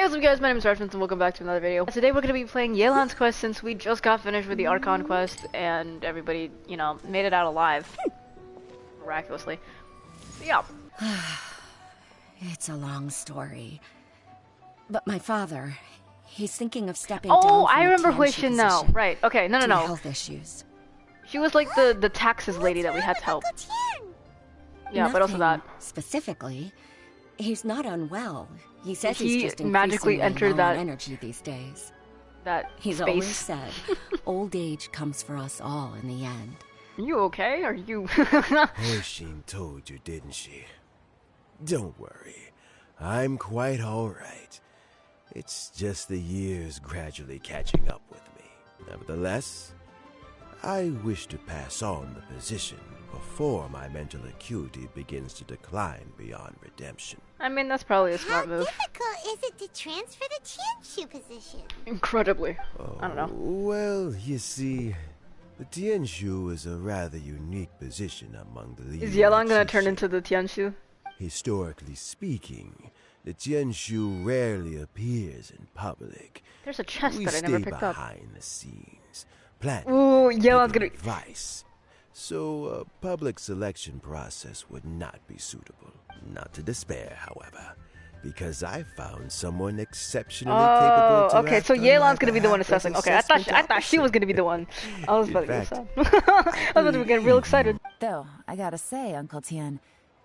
Hey, what's up guys, my name is Archman and welcome back to another video. Today we're going to be playing Yelan's quest since we just got finished with the Archon quest and everybody, you know, made it out alive. Miraculously. So, yeah. It's a long story. But my father, he's thinking of stepping down Oh, from I the remember who tianshu she now. position Right, okay, no. due to health issues. She was like the taxes lady that we had to help. Yeah, but also that. Specifically, he's not unwell. He says he's just magically entered that energy these days. That he's space. always said, old age comes for us all in the end. Are you okay? Are you? Hoishin told you, didn't she? Don't worry, I'm quite all right. It's just the years gradually catching up with me. Nevertheless, I wish to pass on the position before my mental acuity begins to decline beyond redemption. I mean, that's probably a smart move. How difficult is it to transfer the tianshu position? Incredibly. Oh, I don't know. Well, you see, the tianshu is a rather unique position among the leaders. Is Yelan gonna turn into the tianshu? Historically speaking, the tianshu rarely appears in public. There's a chest that I never picked up. Behind the scenes, planning, ooh, Yelan's gonna advice. So a public selection process would not be suitable. Not to despair, however, because I found someone exceptionally capable to okay, act so on Yelan's my gonna be the one behalf as assessing. Okay, I thought she was gonna be the one. I was about to get sad. I was about to get real excited. Though, I gotta say, Uncle Tian,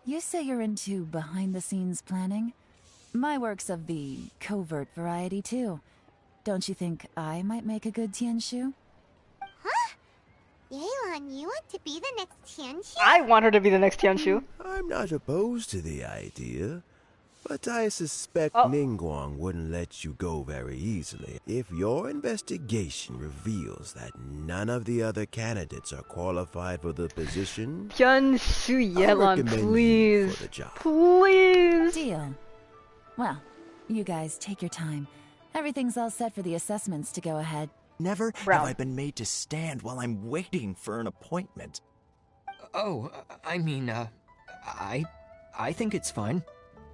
you say you're into behind-the-scenes planning? My work's of the covert variety, too. Don't you think I might make a good tianshu? Huh? Yelan, you want to be the next tianshu? I want her to be the next tianshu. I'm not opposed to the idea, but I suspect Ningguang wouldn't let you go very easily. If your investigation reveals that none of the other candidates are qualified for the position, Tianshu I Yelan, recommend you please. for the job. Please. Deal. Well, you guys take your time. Everything's all set for the assessments to go ahead. Never have I been made to stand while I'm waiting for an appointment. Oh, I mean, I think it's fine.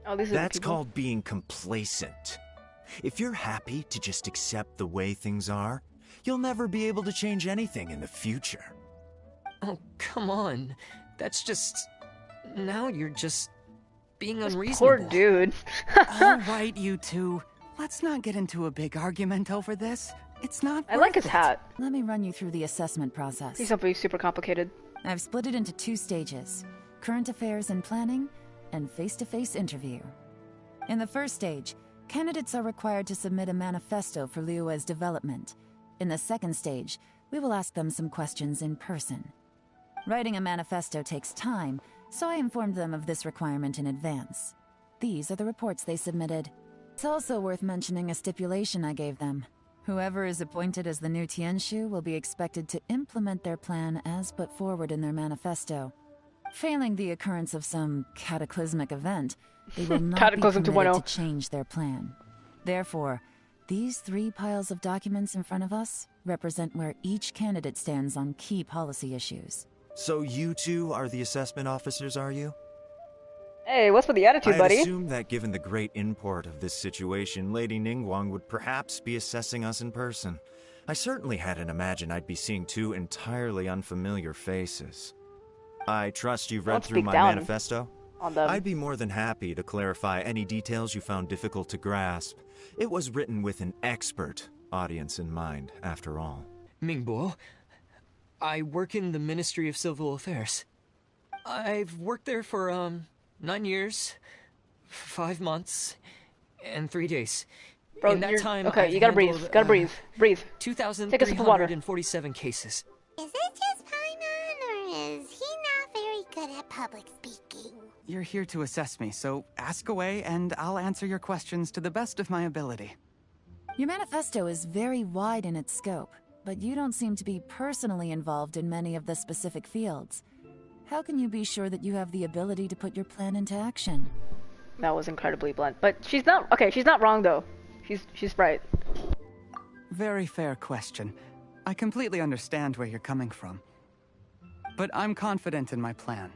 Oh, these are That's called being complacent. If you're happy to just accept the way things are, you'll never be able to change anything in the future. Oh, come on. That's just... Now you're just being unreasonable. Poor dude. All right, you two. Let's not get into a big argument over this. It's not I like his hat. Let me run you through the assessment process. He's something super complicated. I've split it into 2 stages. Current affairs and planning, and face-to-face interview. In the first stage, candidates are required to submit a manifesto for Liyue's development. In the second stage, we will ask them some questions in person. Writing a manifesto takes time, so I informed them of this requirement in advance. These are the reports they submitted. It's also worth mentioning a stipulation I gave them. Whoever is appointed as the new tianshu will be expected to implement their plan as put forward in their manifesto. Failing the occurrence of some cataclysmic event, they will not be permitted to change their plan. Therefore, these 3 piles of documents in front of us represent where each candidate stands on key policy issues. So you two are the assessment officers, are you? Hey, what's with the attitude, buddy? I assumed that given the great import of this situation, Lady Ningguang would perhaps be assessing us in person. I certainly hadn't imagined I'd be seeing 2 entirely unfamiliar faces. I trust you've read through my manifesto? I'd be more than happy to clarify any details you found difficult to grasp. It was written with an expert audience in mind, after all. Mingbo, I work in the Ministry of Civil Affairs. I've worked there for, 9 years, 5 months, and 3 days. Bro, in that time, okay, I've you gotta breathe. Breathe. 2,340 cases. Is it just Paimon, or is he not very good at public speaking? You're here to assess me, so ask away and I'll answer your questions to the best of my ability. Your manifesto is very wide in its scope, but you don't seem to be personally involved in many of the specific fields. How can you be sure that you have the ability to put your plan into action? That was incredibly blunt, but she's not she's not wrong though. She's right. Very fair question. I completely understand where you're coming from. But I'm confident in my plan.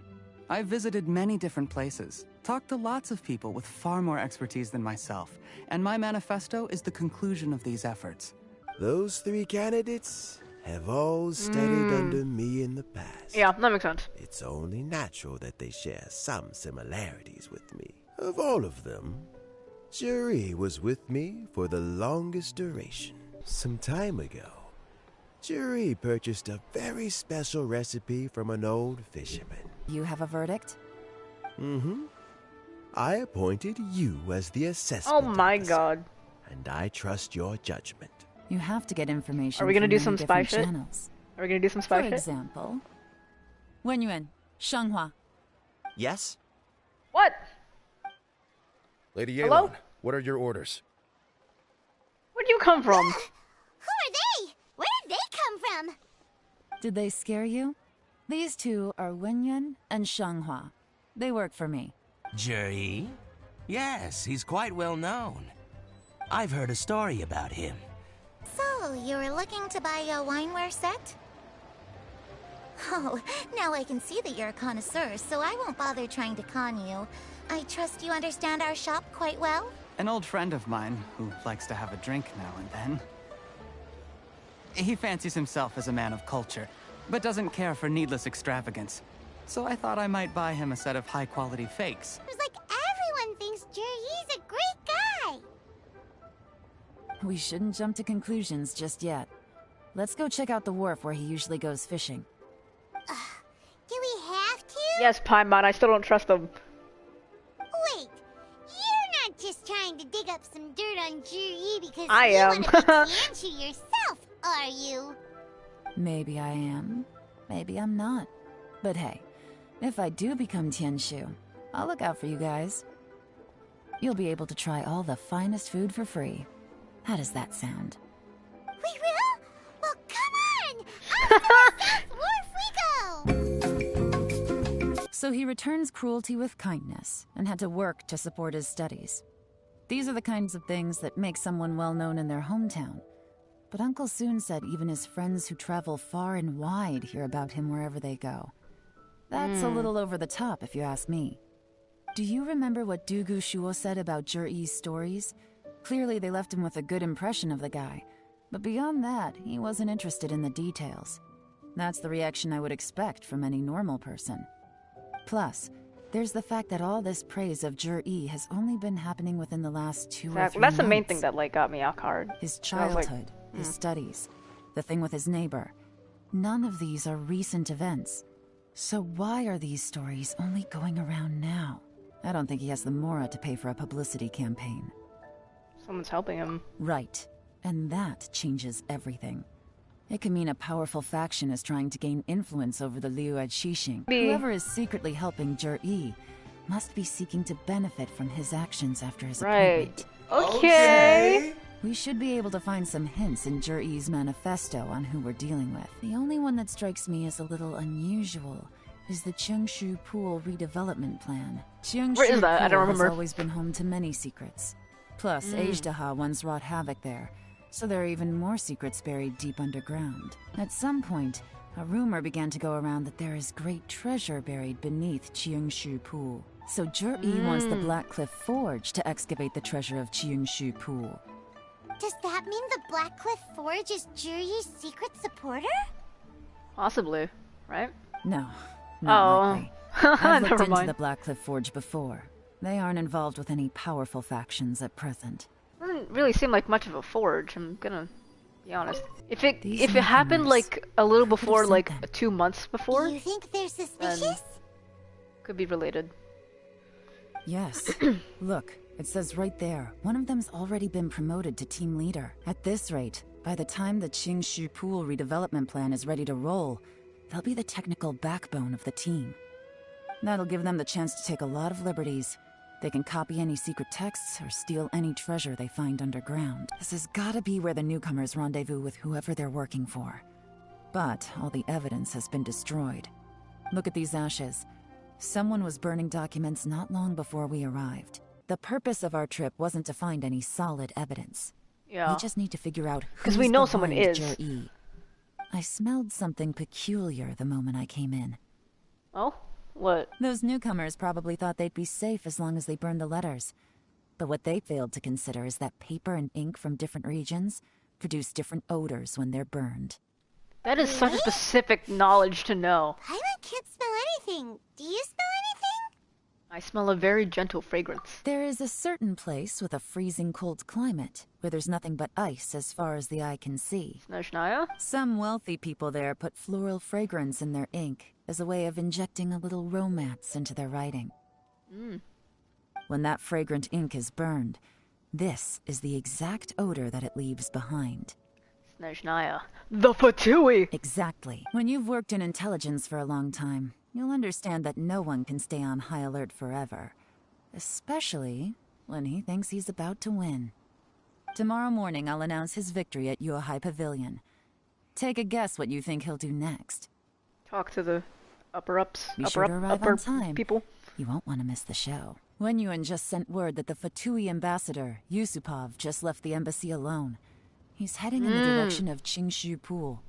I've visited many different places, talked to lots of people with far more expertise than myself, and my manifesto is the conclusion of these efforts. Those 3 candidates have all studied under me in the past. Yeah, that makes sense. It's only natural that they share some similarities with me. Of all of them, Juri was with me for the longest duration. Some time ago, Juri purchased a very special recipe from an old fisherman. You have a verdict? Mm-hmm. I appointed you as the Oh assessment my officer, god. and I trust your judgment. You have to get information. Are we gonna from do many some spy different shit? channels. Are we gonna do some spy For shit? example, Wenyuan, Shenghua. Yes? What? Lady Hello? Yelan, what are your orders? Where'd you come from? Who are they? Where did they come from? Did they scare you? These two are Wenyuan and Shenghua. They work for me. Juri? Yes, he's quite well known. I've heard a story about him. So, you were looking to buy a wineware set? Oh, now I can see that you're a connoisseur, so I won't bother trying to con you. I trust you understand our shop quite well? An old friend of mine who likes to have a drink now and then. He fancies himself as a man of culture, but doesn't care for needless extravagance. So I thought I might buy him a set of high-quality fakes. It's like everyone thinks Juri's a great guy. We shouldn't jump to conclusions just yet. Let's go check out the wharf where he usually goes fishing. Do we have to? Yes, Paimon, I still don't trust them. Wait, you're not just trying to dig up some dirt on Juri because I you am. want to be tianshu yourself, are you? Maybe I am. Maybe I'm not. But hey, if I do become tianshu, I'll look out for you guys. You'll be able to try all the finest food for free. How does that sound? We will? Well, come on! Up to the South Wharf we go! So he returns cruelty with kindness and had to work to support his studies. These are the kinds of things that make someone well known in their hometown. But Uncle soon said even his friends who travel far and wide hear about him wherever they go. That's a little over the top, if you ask me. Do you remember what Dugu Shuo said about Juri's stories? Clearly they left him with a good impression of the guy, but beyond that, he wasn't interested in the details. That's the reaction I would expect from any normal person. Plus, there's the fact that all this praise of Juri has only been happening within the last 2 or 3 months. That's the main thing that like got me off guard. His I was like, childhood, his studies, the thing with his neighbor. None of these are recent events. So why are these stories only going around now? I don't think he has the mora to pay for a publicity campaign. Someone's helping him. Right. And that changes everything. It could mean a powerful faction is trying to gain influence over the Liu Xixing. Whoever is secretly helping Juri must be seeking to benefit from his actions after his appointment. Okay. We should be able to find some hints in Juri's manifesto on who we're dealing with. The only one that strikes me as a little unusual is the tianshu Pool redevelopment plan. Tianshu Where is that? I don't Pool remember. has always been home to many secrets. Plus, Ajdaha once wrought havoc there, so there are even more secrets buried deep underground. At some point, a rumor began to go around that there is great treasure buried beneath tianshu Pool. So Juri wants the Black Cliff Forge to excavate the treasure of tianshu Pool. Does that mean the Black Cliff Forge is Juri's secret supporter? Possibly, right? No, not likely. I've looked Never into mind. the Black Cliff Forge before. They aren't involved with any powerful factions at present. Doesn't really seem like much of a forge. I'm gonna be honest. If it These happened newcomers, like a little I could've before, sent like them. 2 months before, You think they're suspicious? could be related. Yes. Look, it says right there, one of them's already been promoted to team leader. At this rate, by the time the Tianshu Pool redevelopment plan is ready to roll, they'll be the technical backbone of the team. That'll give them the chance to take a lot of liberties. They can copy any secret texts or steal any treasure they find underground. This has gotta be where the newcomers rendezvous with whoever they're working for. But all the evidence has been destroyed. Look at these ashes. Someone was burning documents not long before we arrived. The purpose of our trip wasn't to find any solid evidence. Yeah. We just need to figure out who's 'Cause we know someone behind is. Juri. I smelled something peculiar the moment I came in. Oh, What? Those newcomers probably thought they'd be safe as long as they burned the letters. But what they failed to consider is that paper and ink from different regions produce different odors when they're burned. That is such a specific knowledge to know. Paimon can't smell anything. Do you smell anything? I smell a very gentle fragrance. There is a certain place with a freezing cold climate where there's nothing but ice as far as the eye can see. Snezhnaya? Some wealthy people there put floral fragrance in their ink as a way of injecting a little romance into their writing. When that fragrant ink is burned, this is the exact odor that it leaves behind. Snezhnaya. The Fatui! Exactly. When you've worked in intelligence for a long time, you'll understand that no one can stay on high alert forever. Especially when he thinks he's about to win. Tomorrow morning I'll announce his victory at Yuehai Pavilion. Take a guess what you think he'll do next. Talk to the upper-ups. Be sure to arrive on time. People. You won't want to miss the show. Wenyuan just sent word that the Fatui ambassador, Yusupov, just left the embassy alone. He's heading in the direction of Qingshu Pool.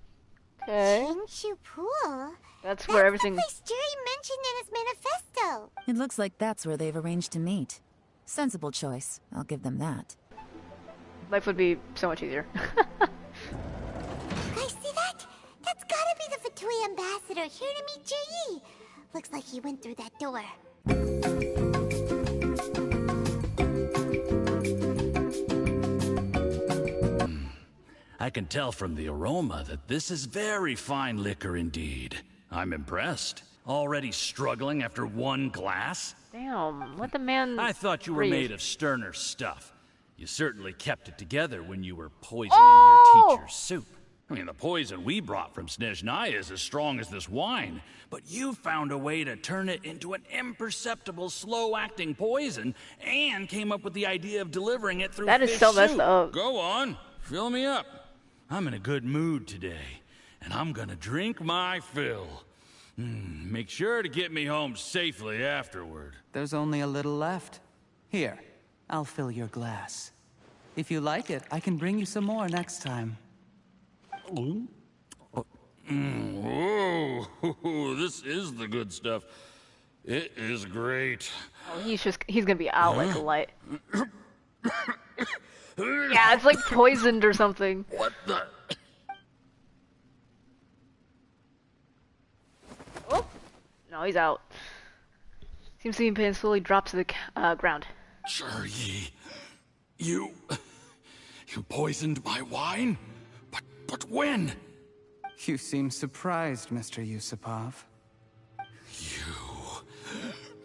Okay. Tianshu Pool? That's where everything... the place Jerry mentioned in his manifesto. It looks like that's where they've arranged to meet. Sensible choice, I'll give them that. Life would be so much easier. Guys, see that? That's gotta be the Fatui ambassador here to meet Jerry. Looks like he went through that door. I can tell from the aroma that this is very fine liquor indeed. I'm impressed. Already struggling after one glass? Damn, let the man I thought you were breathe. made of sterner stuff. You certainly kept it together when you were poisoning Oh! your teacher's soup. I mean, the poison we brought from Snezhnaya is as strong as this wine, but you found a way to turn it into an imperceptible, slow-acting poison, and came up with the idea of delivering it through That is fish so messed soup. up. Go on, fill me up. I'm in a good mood today, and I'm gonna drink my fill. Make sure to get me home safely afterward. There's only a little left. Here, I'll fill your glass. If you like it, I can bring you some more next time. Whoa, this is the good stuff. It is great. Oh, he's gonna be out like a light. Yeah, it's like poisoned or something. What the? Oh, no, he's out. Seems to be slowly dropped to the ground. Jerry, you poisoned my wine? But when? You seem surprised, Mr. Yusupov.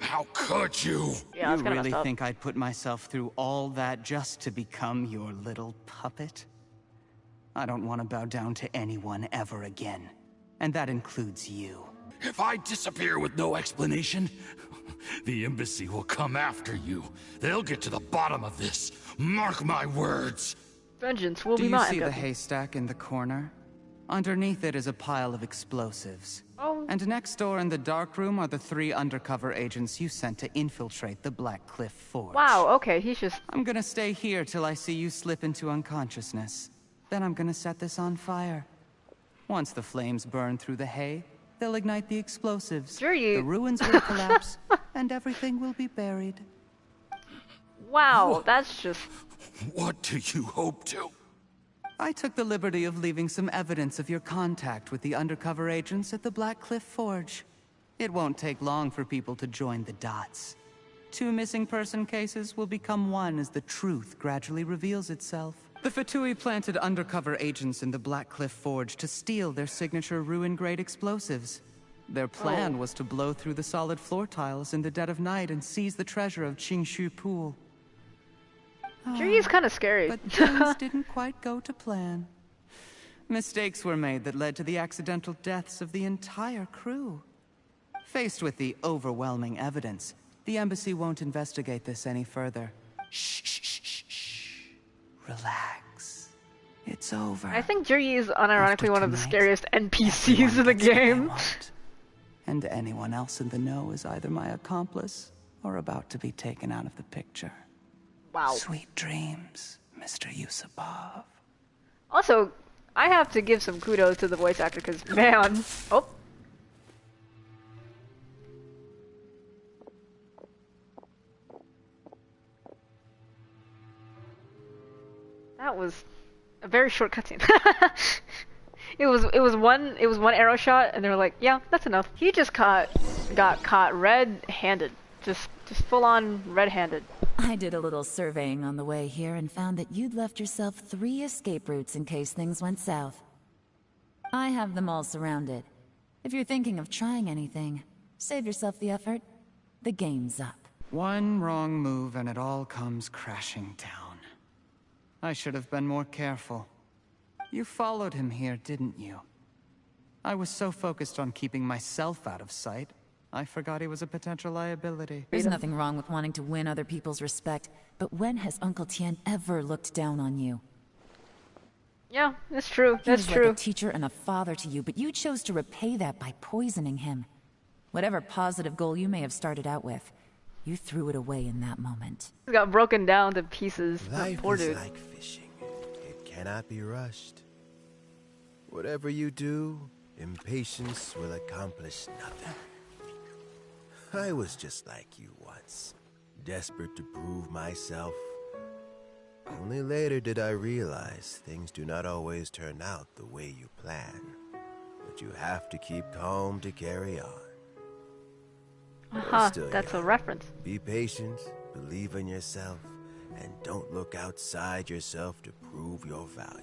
How could you? Yeah, that's You kinda really messed up. think I'd put myself through all that just to become your little puppet? I don't want to bow down to anyone ever again. And that includes you. If I disappear with no explanation, the embassy will come after you. They'll get to the bottom of this. Mark my words. Vengeance will Do be you mine. see the haystack in the corner? Underneath it is a pile of explosives. Oh. And next door in the dark room are the 3 undercover agents you sent to infiltrate the Black Cliff Forge. Wow, okay, he's just... I'm gonna stay here till I see you slip into unconsciousness. Then I'm gonna set this on fire. Once the flames burn through the hay, they'll ignite the explosives. Sure you... The ruins will collapse, and everything will be buried. Wow, that's just... What do you hope to? I took the liberty of leaving some evidence of your contact with the undercover agents at the Black Cliff Forge. It won't take long for people to join the dots. 2 missing person cases will become one as the truth gradually reveals itself. The Fatui planted undercover agents in the Black Cliff Forge to steal their signature ruin-grade explosives. Their plan was to blow through the solid floor tiles in the dead of night and seize the treasure of Qingshu Pool. Jerry is kind of scary. But things didn't quite go to plan. Mistakes were made that led to the accidental deaths of the entire crew. Faced with the overwhelming evidence, the embassy won't investigate this any further. Shh. Relax. It's over. I think Jerry is unironically After one of the tonight, scariest NPCs everyone in the gets what they game. want. And anyone else in the know is either my accomplice or about to be taken out of the picture. Wow. Sweet dreams, Mr. Yusupov. Also, I have to give some kudos to the voice actor because, man... Oh. That was a very short cutscene. It was one arrow shot, and they were like, yeah, that's enough. He just got caught red-handed, just full on red-handed. I did a little surveying on the way here and found that you'd left yourself 3 escape routes in case things went south. I have them all surrounded. If you're thinking of trying anything, save yourself the effort. The game's up. One wrong move and it all comes crashing down. I should have been more careful. You followed him here, didn't you? I was so focused on keeping myself out of sight, I forgot he was a potential liability. There's nothing wrong with wanting to win other people's respect, but when has Uncle Tien ever looked down on you? Yeah, that's true. He was like a teacher and a father to you, but you chose to repay that by poisoning him. Whatever positive goal you may have started out with, you threw it away in that moment. He got broken down to pieces. Life Poor is dude. like fishing. It cannot be rushed. Whatever you do, impatience will accomplish nothing. I was just like you once, desperate to prove myself. Only later did I realize things do not always turn out the way you plan. But you have to keep calm to carry on. Aha, Still that's a young. reference. Be patient, believe in yourself, and don't look outside yourself to prove your value.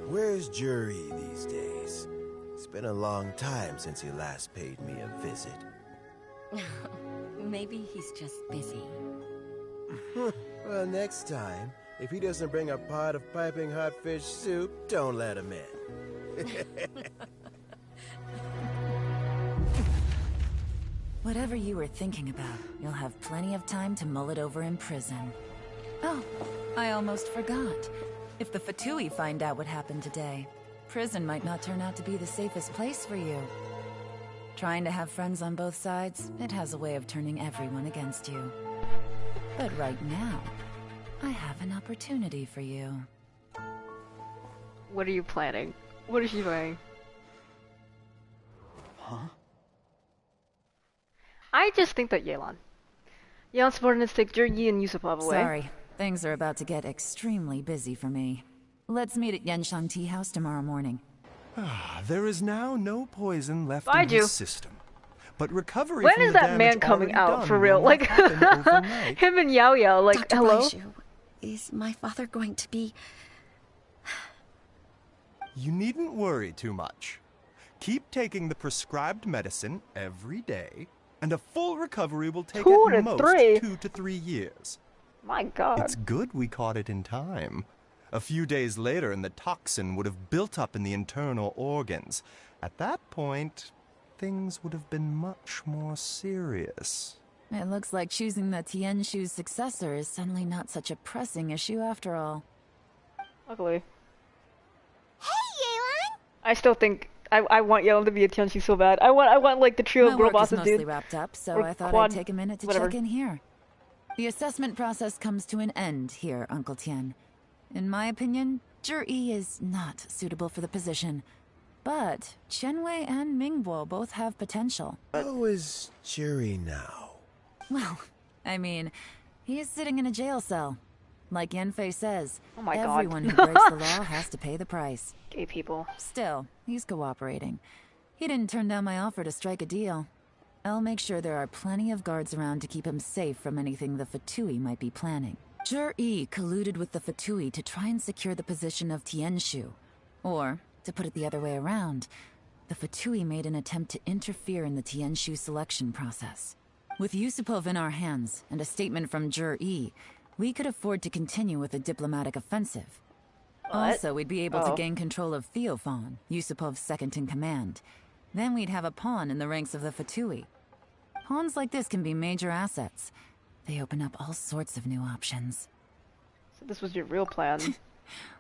Where's Jury these days? It's been a long time since he last paid me a visit. Maybe he's just busy. Well, next time, if he doesn't bring a pot of piping hot fish soup, don't let him in. Whatever you were thinking about, you'll have plenty of time to mull it over in prison. Oh, I almost forgot. If the Fatui find out what happened today, prison might not turn out to be the safest place for you. Trying to have friends on both sides, it has a way of turning everyone against you. But right now, I have an opportunity for you. What are you planning? What is she doing? Huh? I just think that Yelan's subordinates take Yi and Yusupov away. Sorry, things are about to get extremely busy for me. Let's meet at Yenshang Tea House tomorrow morning. There is now no poison left I in do. his system. But recovery When from is the that man damage coming already out done for real? will Like, not happen overnight. him and Yao Yao, like, Dr. hello? Baishu, is my father going to be... You needn't worry too much. Keep taking the prescribed medicine every day, and a full recovery will take 2 at to most 3. 2 to 3 years. My god. It's good we caught it in time. A few days later, and the toxin would have built up in the internal organs. At that point, things would have been much more serious. It looks like choosing the Tianshu's successor is suddenly not such a pressing issue after all. Luckily. Hey, Yelan! I still think I want Yelan to be a Tianshu so bad. I want like the trio My of girl work is bosses, mostly dude. wrapped up, so Or I thought quad- I'd take a minute to whatever. check in here. The assessment process comes to an end here, Uncle Tien. In my opinion, Zhi is not suitable for the position. But Chenwei and Mingbo both have potential. How is Jury now? Well, I mean, he is sitting in a jail cell. Like Yanfei says, Oh my god. everyone who breaks the law has to pay the price. Gay people. Still, he's cooperating. He didn't turn down my offer to strike a deal. I'll make sure there are plenty of guards around to keep him safe from anything the Fatui might be planning. Zhi colluded with the Fatui to try and secure the position of Tianshu. Or, to put it the other way around, the Fatui made an attempt to interfere in the Tianshu selection process. With Yusupov in our hands, and a statement from Zhi, we could afford to continue with a diplomatic offensive. Also, we'd be able to gain control of Theophan, Yusupov's second-in-command. Then we'd have a pawn in the ranks of the Fatui. Pawns like this can be major assets. They open up all sorts of new options. So this was your real plan.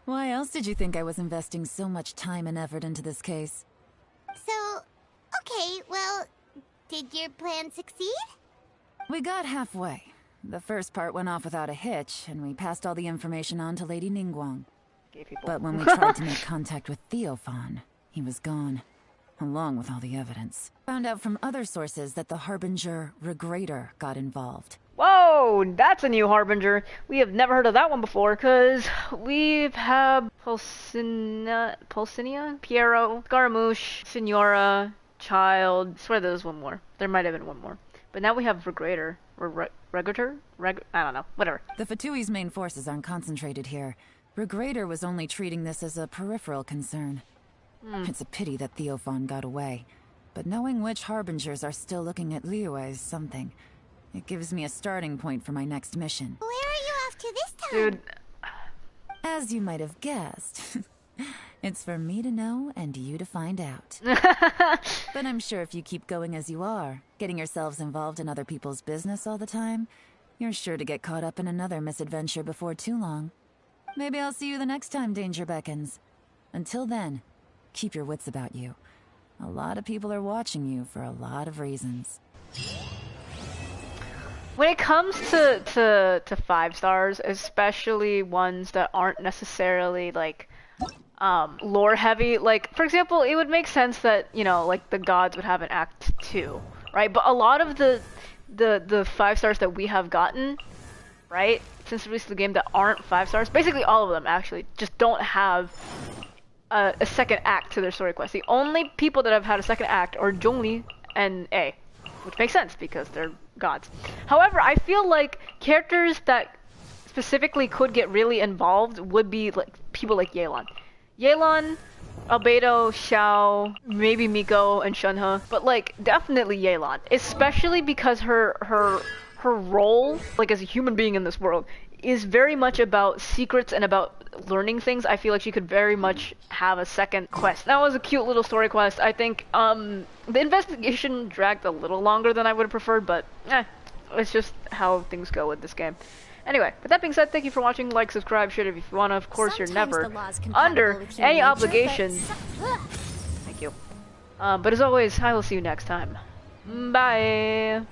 Why else did you think I was investing so much time and effort into this case? So, okay, well, did your plan succeed? We got halfway. The first part went off without a hitch, and we passed all the information on to Lady Ningguang. Gay people. But when we tried to make contact with Theophan, he was gone. along with all the evidence. Found out from other sources that the Harbinger Regrator got involved. Whoa, that's a new Harbinger. We have never heard of that one before, because we've had Pulsinia, Piero, Scaramouche, Signora, Child. I swear there was one more. There might have been one more. But now we have Regrator. Regrator? I don't know. Whatever. The Fatui's main forces aren't concentrated here. Regrator was only treating this as a peripheral concern. It's a pity that Theophan got away. But knowing which Harbingers are still looking at Liyue is something. It gives me a starting point for my next mission. Where are you off to this time? Dude. As you might have guessed, it's for me to know and you to find out. But I'm sure if you keep going as you are, getting yourselves involved in other people's business all the time, you're sure to get caught up in another misadventure before too long. Maybe I'll see you the next time danger beckons. Until then, keep your wits about you. A lot of people are watching you for a lot of reasons. When it comes to 5 stars, especially ones that aren't necessarily like lore heavy, like for example, it would make sense that, you know, like the gods would have an act 2, right? But a lot of the 5 stars that we have gotten, right, since the release of the game that aren't 5 stars, basically all of them actually just don't have a second act to their story quest. The only people that have had a second act are Zhongli and A, which makes sense because they're gods. However, I feel like characters that specifically could get really involved would be like people like Yelan. Yelan, Albedo, Xiao, maybe Miko and Shunhe, but like definitely Yelan, especially because her role like as a human being in this world is very much about secrets and about learning things. I feel like she could very much have a second quest. That was a cute little story quest. I think the investigation dragged a little longer than I would have preferred, but it's just how things go with this game. Anyway, with that being said, thank you for watching. Like, subscribe, share it if you want to. Of course, you're never under any obligation. Thank you. But as always, I will see you next time. Bye!